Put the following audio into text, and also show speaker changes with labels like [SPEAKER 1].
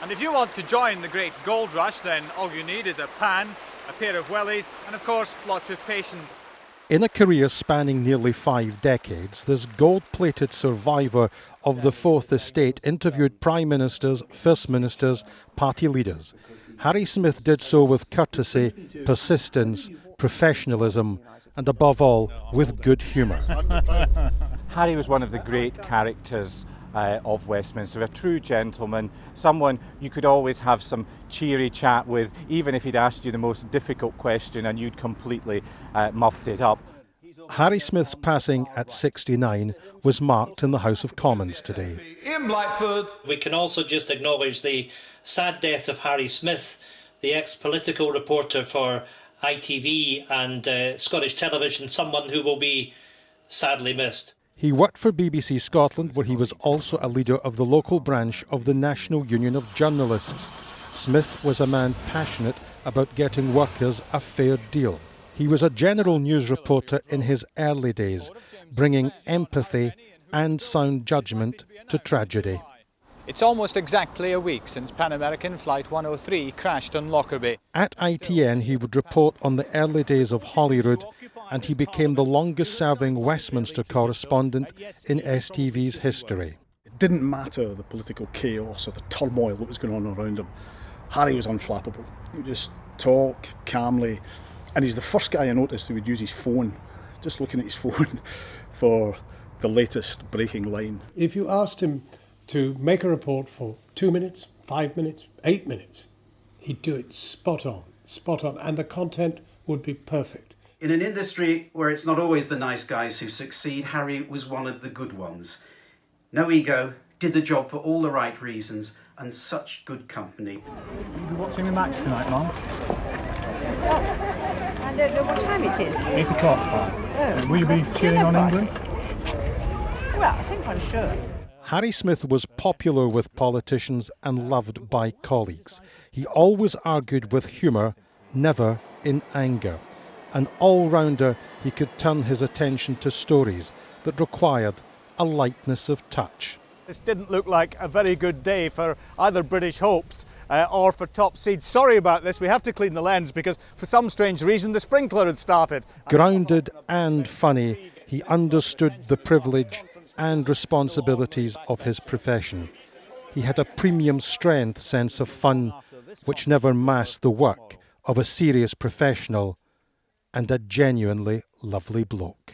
[SPEAKER 1] And if you want to join the great gold rush, then all you need is a pan, a pair of wellies, and of course, lots of patience.
[SPEAKER 2] In a career spanning nearly 5 decades, this gold-plated survivor of the Fourth Estate interviewed Prime Ministers, First Ministers, party leaders. Harry Smith did so with courtesy, persistence, professionalism, and above all, with good humour.
[SPEAKER 3] Harry was one of the great characters of Westminster, a true gentleman, someone you could always have some cheery chat with, even if he'd asked you the most difficult question and you'd completely muffed it up.
[SPEAKER 2] Harry Smith's passing at 69 was marked in the House of Commons today.
[SPEAKER 4] In Blackford.
[SPEAKER 5] We can also just acknowledge the sad death of Harry Smith, the ex-political reporter for ITV and Scottish television, someone who will be sadly missed.
[SPEAKER 2] He worked for BBC Scotland, where he was also a leader of the local branch of the National Union of Journalists. Smith was a man passionate about getting workers a fair deal. He was a general news reporter in his early days, bringing empathy and sound judgment to tragedy.
[SPEAKER 1] It's almost exactly a week since Pan American Flight 103 crashed on Lockerbie.
[SPEAKER 2] At ITN, he would report on the early days of Holyrood, and he became the longest-serving Westminster correspondent in STV's history.
[SPEAKER 6] It didn't matter the political chaos or the turmoil that was going on around him. Harry was unflappable. He would just talk calmly, and he's the first guy I noticed who would use his phone, just looking at his phone for the latest breaking line.
[SPEAKER 7] If you asked him to make a report for 2 minutes, 5 minutes, 8 minutes, he'd do it spot on, and the content would be perfect.
[SPEAKER 8] In an industry where it's not always the nice guys who succeed, Harry was one of the good ones. No ego, did the job for all the right reasons, and such good company.
[SPEAKER 9] You'll be watching the match tonight, Mum?
[SPEAKER 10] I don't know what time it is.
[SPEAKER 9] 8 o'clock.
[SPEAKER 10] Oh,
[SPEAKER 9] will you be cheering on England?
[SPEAKER 10] Well, I think one should.
[SPEAKER 2] Harry Smith was popular with politicians and loved by colleagues. He always argued with humour, never in anger. An all-rounder, he could turn his attention to stories that required a lightness of touch.
[SPEAKER 11] This didn't look like a very good day for either British hopes or for top seeds. Sorry about this, we have to clean the lens because for some strange reason the sprinkler had started.
[SPEAKER 2] Grounded and funny, he understood the privilege and responsibilities of his profession. He had a premium strength sense of fun which never masked the work of a serious professional and a genuinely lovely bloke.